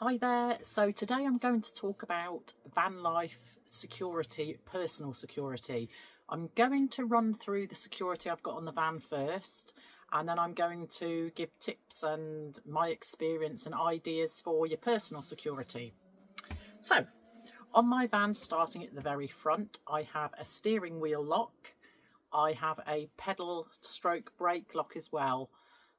Hi there. So today I'm going to talk about van life security, personal security. I'm going to run through the security I've got on the van first, and then I'm going to give tips and my experience and ideas for your personal security. So on my van, starting at the very front, I have a steering wheel lock. I have a pedal stroke brake lock as well.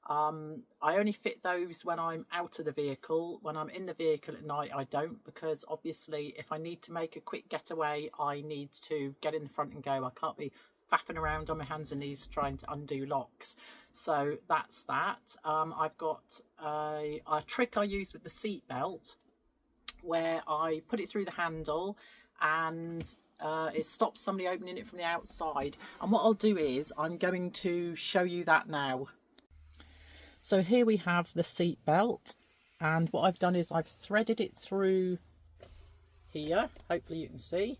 I only fit those when I'm out of the vehicle. When I'm in the vehicle at night, I don't, because obviously if I need to make a quick getaway, I need to get in the front and go. I can't be faffing around on my hands and knees trying to undo locks. So that's that. I've got a trick I use with the seat belt where I put it through the handle and it stops somebody opening it from the outside. And what I'll do is I'm going to show you that now. So here we have the seat belt, and what I've done is I've threaded it through here, hopefully you can see,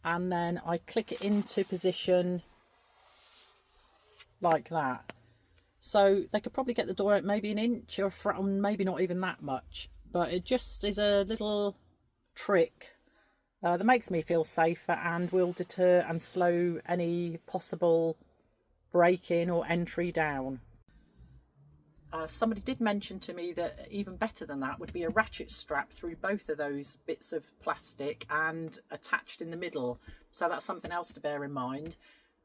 and then I click it into position like that. So they could probably get the door out maybe an inch or maybe not even that much, but it just is a little trick that makes me feel safer and will deter and slow any possible break-in or entry down. Somebody did mention to me that even better than that would be a ratchet strap through both of those bits of plastic and attached in the middle. So that's something else to bear in mind.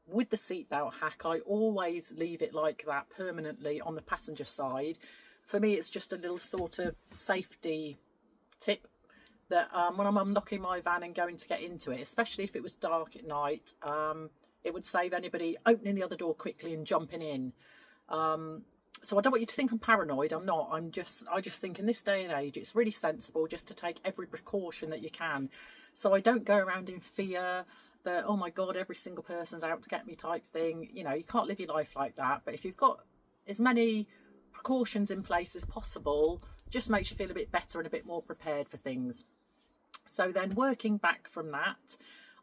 With the seatbelt hack, I always leave it like that permanently on the passenger side. For me, it's just a little sort of safety tip that when I'm unlocking my van and going to get into it, especially if it was dark at night, it would save anybody opening the other door quickly and jumping in. So I don't want you to think I'm paranoid. I'm not. I just think in this day and age, it's really sensible just to take every precaution that you can. So I don't go around in fear that, oh my God, every single person's out to get me type thing. You know, you can't live your life like that. But if you've got as many precautions in place as possible, just makes you feel a bit better and a bit more prepared for things. So then working back from that,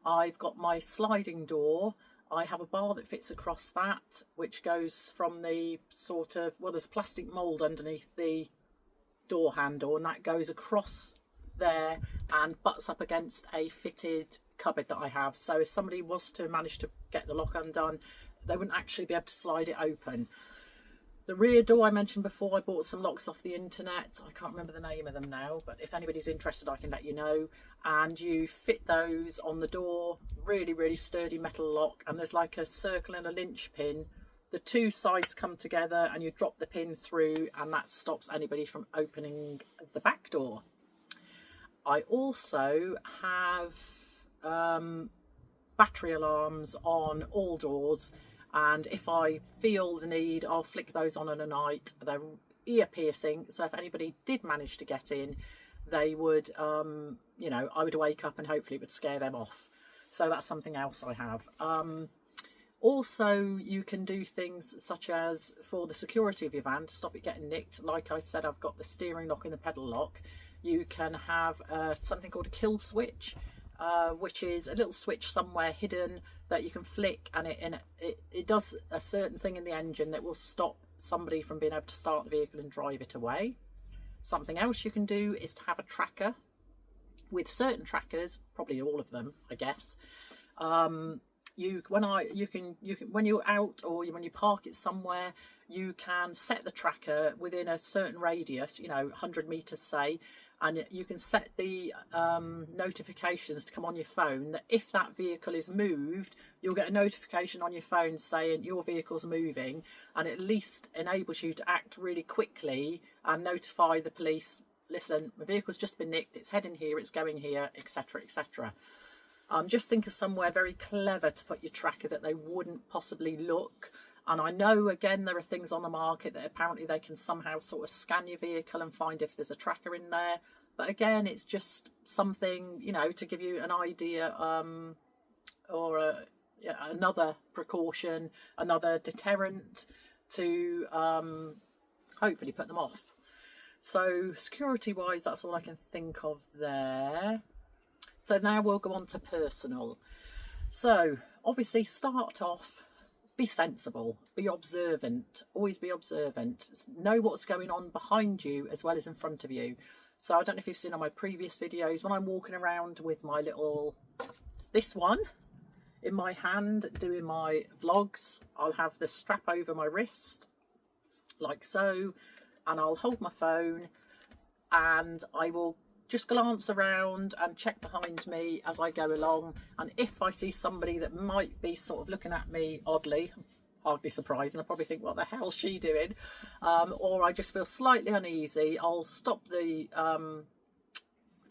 I've got my sliding door. I have a bar that fits across that, which goes from the sort of, well, there's a plastic mould underneath the door handle, and that goes across there and butts up against a fitted cupboard that I have. So if somebody was to manage to get the lock undone, they wouldn't actually be able to slide it open. The rear door I mentioned before, I bought some locks off the internet. I can't remember the name of them now, but if anybody's interested, I can let you know. And you fit those on the door, really, really sturdy metal lock. And there's like a circle and a linch pin. The two sides come together and you drop the pin through, and that stops anybody from opening the back door. I also have battery alarms on all doors. And if I feel the need, I'll flick those on in a night. They're ear piercing, so if anybody did manage to get in, they would, you know, I would wake up and hopefully it would scare them off. So that's something else I have. Also, you can do things such as for the security of your van to stop it getting nicked. Like I said, I've got the steering lock and the pedal lock. You can have something called a kill switch, which is a little switch somewhere hidden that you can flick, and it does a certain thing in the engine that will stop somebody from being able to start the vehicle and drive it away. Something else you can do is to have a tracker. With certain trackers, probably all of them, I guess, when you're out or when you park it somewhere, you can set the tracker within a certain radius, you know, 100 meters say, and you can set the notifications to come on your phone that if that vehicle is moved, you'll get a notification on your phone saying your vehicle's moving, and it at least enables you to act really quickly and notify the police, listen, my vehicle's just been nicked, it's heading here, it's going here, etc, etc. Just think of somewhere very clever to put your tracker that they wouldn't possibly look. And I know, again, there are things on the market that apparently they can somehow sort of scan your vehicle and find if there's a tracker in there. But again, it's just something, you know, to give you an idea, or another precaution, another deterrent to hopefully put them off. So security-wise, that's all I can think of there. So now we'll go on to personal. So obviously start off, be sensible, be observant, always be observant. Know what's going on behind you as well as in front of you. So I don't know if you've seen on my previous videos, when I'm walking around with my little, this one in my hand doing my vlogs, I'll have the strap over my wrist like so, and I'll hold my phone and I will just glance around and check behind me as I go along, and if I see somebody that might be sort of looking at me oddly, I'd be surprised and I'll probably think, what the hell's she doing? Or I just feel slightly uneasy, I'll stop the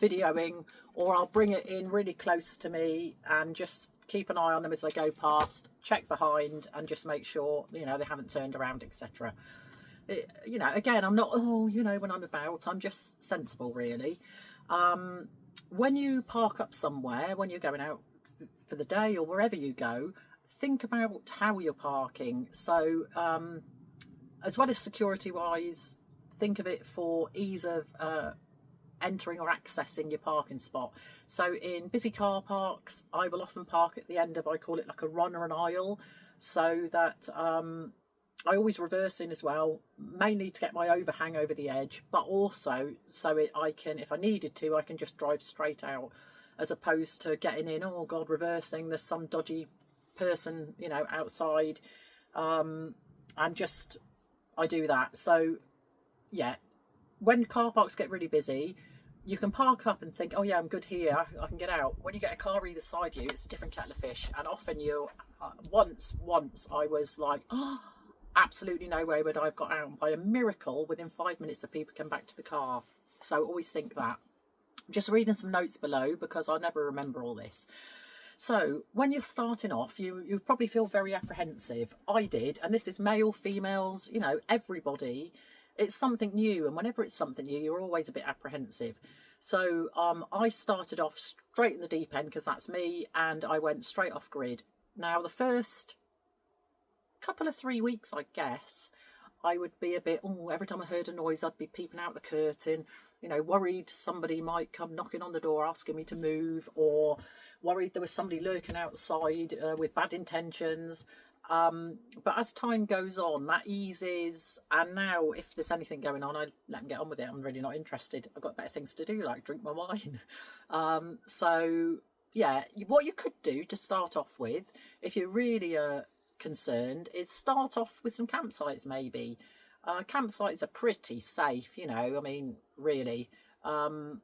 videoing, or I'll bring it in really close to me and just keep an eye on them as they go past, check behind and just make sure, you know, they haven't turned around, etc. You know, again, I'm not, oh, you know, when I'm about, I'm just sensible, really. When you park up somewhere, when you're going out for the day or wherever you go, think about how you're parking. So as well as security wise, think of it for ease of entering or accessing your parking spot. So in busy car parks, I will often park at the end of, I call it like a run or an aisle, so that I always reverse in as well, mainly to get my overhang over the edge, but also so I can, if I needed to, I can just drive straight out, as opposed to getting in, oh God, reversing, there's some dodgy person, you know, outside, and just, I do that. So yeah, when car parks get really busy, you can park up and think, oh yeah, I'm good here, I can get out. When you get a car either side of you, it's a different kettle of fish. And often you, once I was like, oh, absolutely no way would I have got out. By a miracle, within 5 minutes the people come back to the car. So always think that. I'm just reading some notes below because I never remember all this. So when you're starting off, you probably feel very apprehensive. I did, and this is male, females, you know, everybody. It's something new, and whenever it's something new, you're always a bit apprehensive. So I started off straight in the deep end, because that's me, and I went straight off grid. Now the first couple of 3 weeks, I guess, I would be a bit, oh, every time I heard a noise, I'd be peeping out the curtain, you know, worried somebody might come knocking on the door asking me to move, or worried there was somebody lurking outside with bad intentions. But as time goes on, that eases, and now if there's anything going on, I let them get on with it. I'm really not interested. I've got better things to do, like drink my wine. So yeah, what you could do to start off with, if you're really concerned, is start off with some campsites. Maybe campsites are pretty safe, you know, I mean, really, and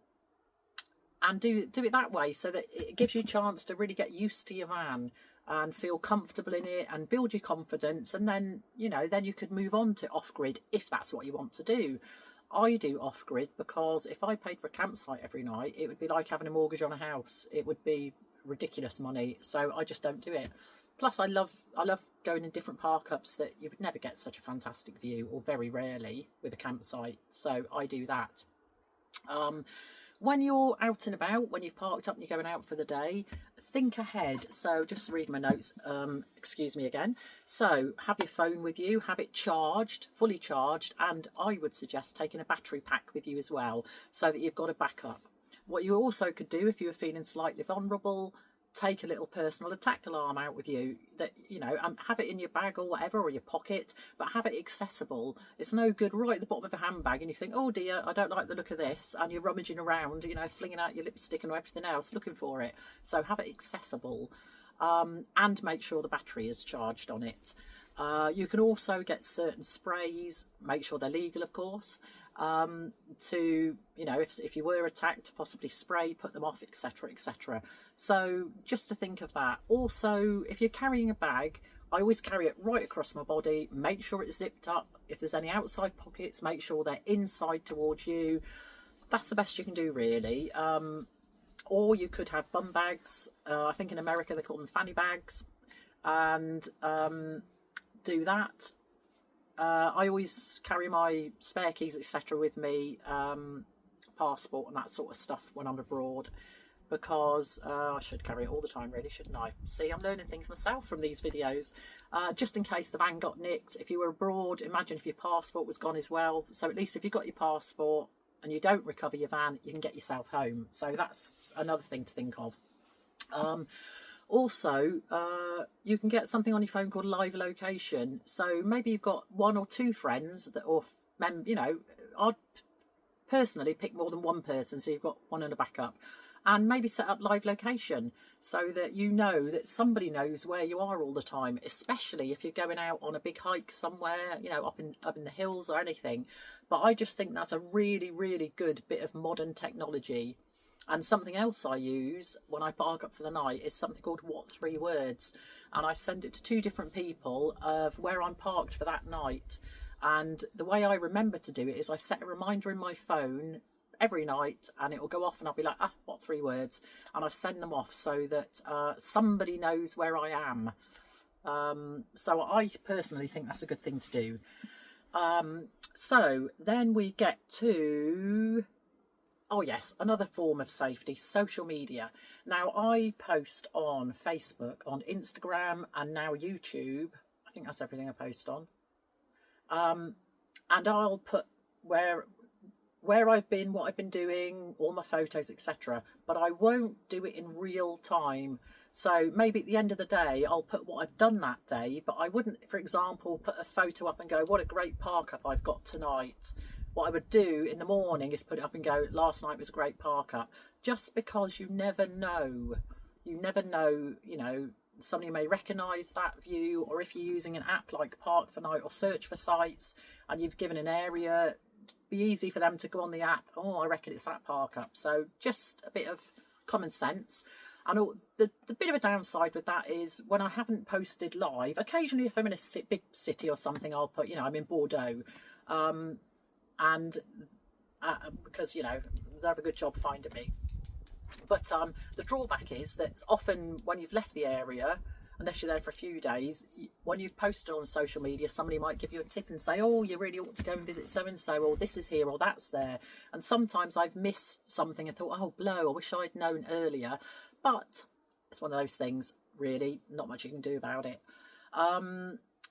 do it that way, so that it gives you a chance to really get used to your van and feel comfortable in it and build your confidence, and then, you know, then you could move on to off-grid if that's what you want to do. I do off-grid because if I paid for a campsite every night, it would be like having a mortgage on a house. It would be ridiculous money, so I just don't do it. Plus I love going in different park-ups that you would never get such a fantastic view, or very rarely, with a campsite, so I do that. When you're out and about, when you've parked up and you're going out for the day, think ahead. So just read my notes, excuse me again. So have your phone with you, have it charged, fully charged, and I would suggest taking a battery pack with you as well, so that you've got a backup. What you also could do, if you were feeling slightly vulnerable, take a little personal attack alarm out with you, that, you know, have it in your bag or whatever, or your pocket, but have it accessible. It's no good right at the bottom of a handbag and you think, oh dear, I don't like the look of this, and you're rummaging around, you know, flinging out your lipstick and everything else looking for it. So have it accessible, and make sure the battery is charged on it. You can also get certain sprays, make sure they're legal, of course, to, you know, if you were attacked, possibly spray, put them off, etc, etc. So just to think of that. Also, if you're carrying a bag, I always carry it right across my body, make sure it's zipped up. If there's any outside pockets, make sure they're inside towards you. That's the best you can do, really. Or you could have bum bags. I think in America they call them fanny bags, and do that. I always carry my spare keys, etc, with me, passport and that sort of stuff when I'm abroad, because I should carry it all the time, really, shouldn't I? See, I'm learning things myself from these videos. Just in case the van got nicked, if you were abroad, imagine if your passport was gone as well. So at least if you've got your passport and you don't recover your van, you can get yourself home. So that's another thing to think of. Also, you can get something on your phone called live location. So maybe you've got one or two friends that, or you know, I'd personally pick more than one person, so you've got one and a backup, and maybe set up live location so that you know that somebody knows where you are all the time, especially if you're going out on a big hike somewhere, you know, up in the hills or anything. But I just think that's a really, really good bit of modern technology. And something else I use when I park up for the night is something called What 3 Words, and I send it to 2 different people of where I'm parked for that night. And the way I remember to do it is I set a reminder in my phone every night, and it will go off, and I'll be like, what 3 words, and I send them off so that somebody knows where I am. So I personally think that's a good thing to do. So then we get to, oh yes, another form of safety, social media. Now I post on Facebook, on Instagram, and now YouTube. I think that's everything I post on. And I'll put where I've been, what I've been doing, all my photos, etc. But I won't do it in real time. So maybe at the end of the day, I'll put what I've done that day, but I wouldn't, for example, put a photo up and go, what a great park up I've got tonight. What I would do in the morning is put it up and go, last night was a great park up. Just because you never know. You never know, you know, somebody may recognise that view, or if you're using an app like Park for Night or Search for Sites and you've given an area, be easy for them to go on the app, oh, I reckon it's that park up. So just a bit of common sense. And the bit of a downside with that is when I haven't posted live, occasionally if I'm in a big city or something, I'll put, you know, I'm in Bordeaux, and because, you know, they have a good job finding me. But the drawback is that often when you've left the area, unless you're there for a few days, when you've posted on social media, somebody might give you a tip and say, oh, you really ought to go and visit so-and-so, or this is here or that's there. And sometimes I've missed something and thought, oh, blow, I wish I'd known earlier. But it's one of those things, really, not much you can do about it.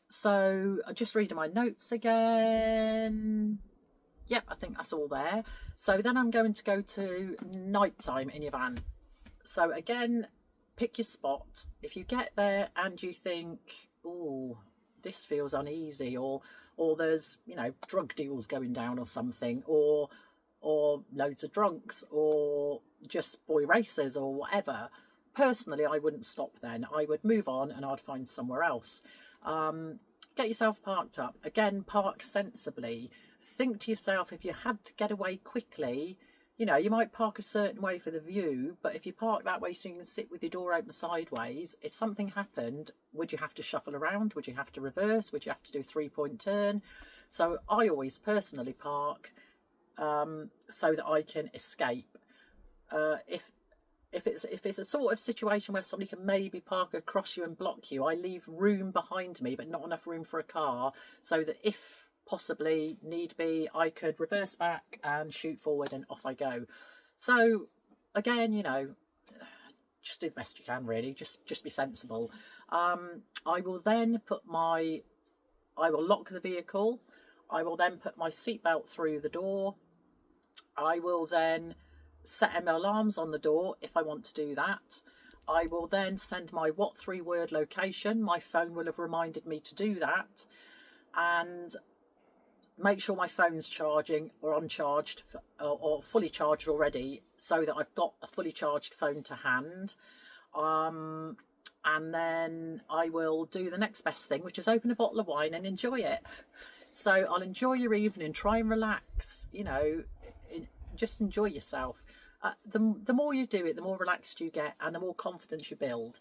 So I'm just reading my notes again. Yep, I think that's all there. So then I'm going to go to nighttime in your van. So again, pick your spot. If you get there and you think, oh, this feels uneasy, or there's, you know, drug deals going down or something, or loads of drunks, or just boy racers or whatever, personally I wouldn't stop then. I would move on and I'd find somewhere else. Get yourself parked up. Again, park sensibly. Think to yourself, if you had to get away quickly, you know, you might park a certain way for the view, but if you park that way so you can sit with your door open sideways, if something happened, would you have to shuffle around? Would you have to reverse? Would you have to do a 3-point turn? So I always personally park so that I can escape. If it's a sort of situation where somebody can maybe park across you and block you, I leave room behind me, but not enough room for a car, so that if possibly need be, I could reverse back and shoot forward and off I go. So again, you know, just do the best you can, really. Just be sensible. I will then I will lock the vehicle. I will then put my seatbelt through the door. I will then set my alarms on the door if I want to do that. I will then send my What 3 Word location. My phone will have reminded me to do that. And make sure my phone's charging or uncharged or fully charged already, so that I've got a fully charged phone to hand. And then I will do the next best thing, which is open a bottle of wine and enjoy it. So I'll enjoy your evening, try and relax, you know, just enjoy yourself. The more you do it, the more relaxed you get and the more confidence you build.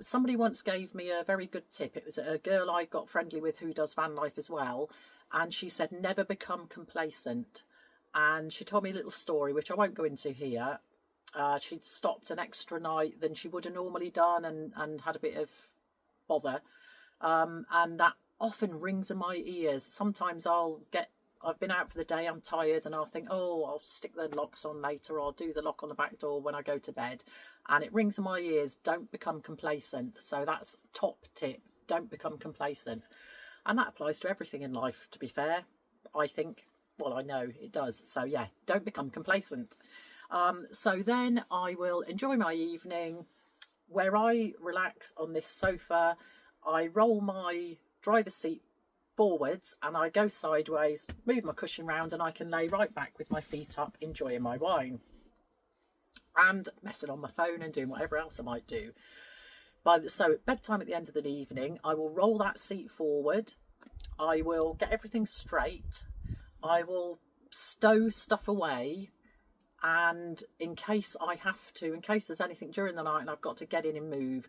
Somebody once gave me a very good tip. It was a girl I got friendly with who does van life as well. And she said, never become complacent. And she told me a little story, which I won't go into here. She'd stopped an extra night than she would have normally done and had a bit of bother. And that often rings in my ears. Sometimes I've been out for the day, I'm tired, and I'll think, oh, I'll stick the locks on later, or I'll do the lock on the back door when I go to bed. And it rings in my ears, don't become complacent. So that's top tip, don't become complacent. And that applies to everything in life, to be fair, I think. Well, I know it does. So yeah, don't become complacent. So then I will enjoy my evening where I relax on this sofa. I roll my driver's seat forwards and I go sideways, move my cushion round, and I can lay right back with my feet up, enjoying my wine and messing on my phone and doing whatever else I might do. So at bedtime at the end of the evening, I will roll that seat forward, I will get everything straight, I will stow stuff away, and in case I have to, in case there's anything during the night and I've got to get in and move,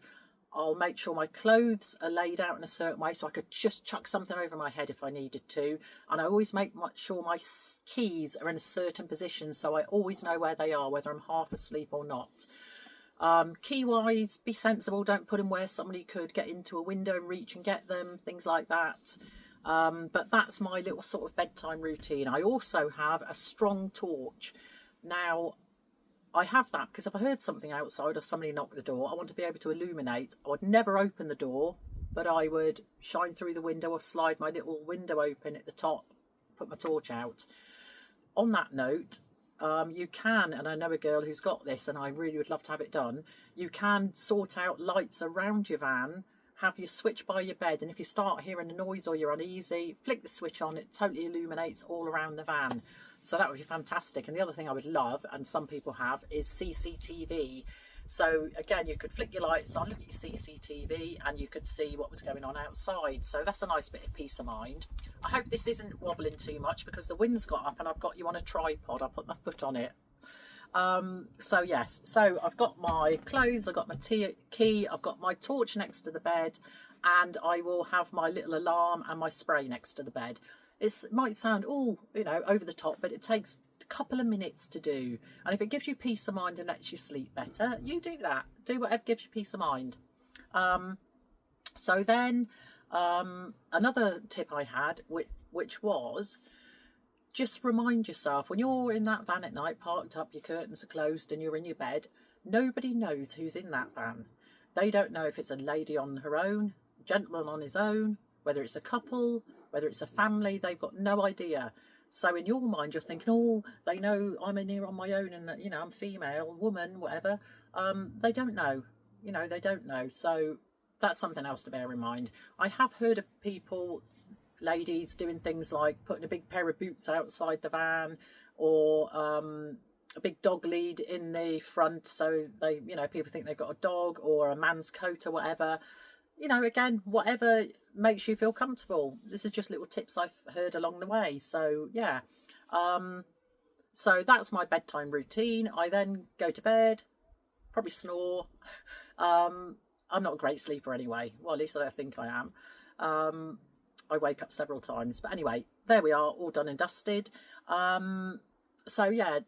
I'll make sure my clothes are laid out in a certain way so I could just chuck something over my head if I needed to. And I always make sure my keys are in a certain position so I always know where they are, whether I'm half asleep or not. Key wise, be sensible, don't put them where somebody could get into a window and reach and get them, things like that. But that's my little sort of bedtime routine. I also have a strong torch. Now, I have that because if I heard something outside or somebody knock the door, I want to be able to illuminate. I would never open the door, but I would shine through the window or slide my little window open at the top, put my torch out. On that note, you can, and I know a girl who's got this and I really would love to have it done, you can sort out lights around your van, have your switch by your bed, and if you start hearing a noise or you're uneasy, flick the switch on, it totally illuminates all around the van. So that would be fantastic. And the other thing I would love, and some people have, is CCTV. So again, you could flick your lights on, look at your CCTV, and you could see what was going on outside. So that's a nice bit of peace of mind. I hope this isn't wobbling too much because the wind's got up and I've got you on a tripod. I'll put my foot on it. So yes, so I've got my clothes, I've got my key, I've got my torch next to the bed, and I will have my little alarm and my spray next to the bed. It might sound, oh, you know, over the top, but it takes a couple of minutes to do. And if it gives you peace of mind and lets you sleep better, you do that. Do whatever gives you peace of mind. So then another tip I had, which was just remind yourself when you're in that van at night, parked up, your curtains are closed and you're in your bed, nobody knows who's in that van. They don't know if it's a lady on her own, a gentleman on his own, whether it's a couple, whether it's a family, they've got no idea. So in your mind, you're thinking, oh, they know I'm in here on my own and, you know, I'm female, woman, whatever. They don't know, you know, they don't know. So that's something else to bear in mind. I have heard of people, ladies, doing things like putting a big pair of boots outside the van, or a big dog lead in the front. So they, you know, people think they've got a dog or a man's coat or whatever. You know, again, whatever makes you feel comfortable. This is just little tips I've heard along the way. So yeah, so that's my bedtime routine. I then go to bed, probably snore. I'm not a great sleeper anyway. Well, at least I think I am. I wake up several times, but anyway, there we are, all done and dusted. So yeah,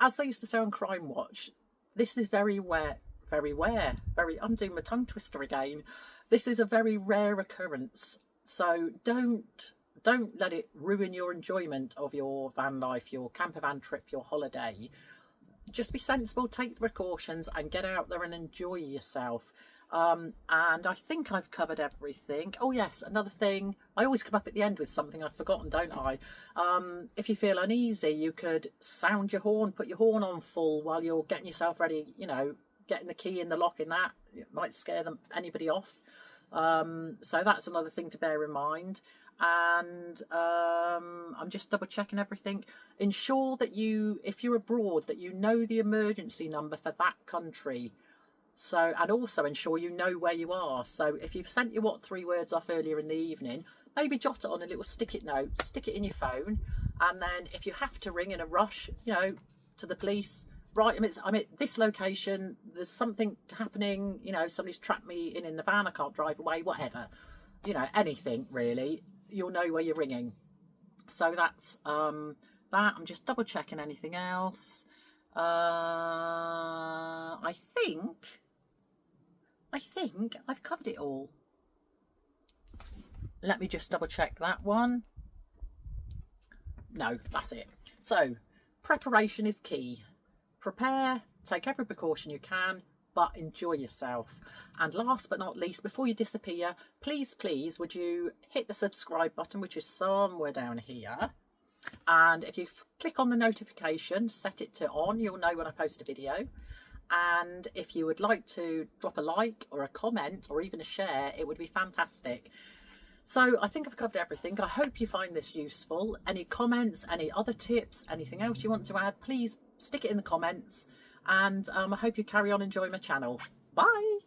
as they used to say on Crime Watch, this is very rare. I'm doing my tongue twister again. This is a very rare occurrence, so don't let it ruin your enjoyment of your van life, your camper van trip, your holiday. Just be sensible, take the precautions and get out there and enjoy yourself. And I think I've covered everything. Oh yes, another thing, I always come up at the end with something I've forgotten, don't I? If you feel uneasy, you could sound your horn, put your horn on full while you're getting yourself ready, you know, getting the key in the lock in that. It might scare anybody off. So that's another thing to bear in mind. And I'm just double checking everything. Ensure that if you're abroad, that you know the emergency number for that country. So, and also ensure you know where you are. So if you've sent your 3 words off earlier in the evening, maybe jot it on a little stick-it note, stick it in your phone, and then if you have to ring in a rush, you know, to the police, right, I'm at this location, there's something happening, you know, somebody's trapped me in the van, I can't drive away, whatever, you know, anything really, you'll know where you're ringing. So that's that. I'm just double checking anything else. I think I've covered it all. Let me just double check that one. No, that's it. So preparation is key. Prepare, take every precaution you can, but enjoy yourself. And last but not least, before you disappear, please would you hit the subscribe button, which is somewhere down here. And if you click on the notification, set it to on, you'll know when I post a video. And if you would like to drop a like or a comment or even a share, it would be fantastic. So I think I've covered everything. I hope you find this useful. Any comments, any other tips, anything else you want to add, please stick it in the comments. And I hope you carry on enjoying my channel. Bye.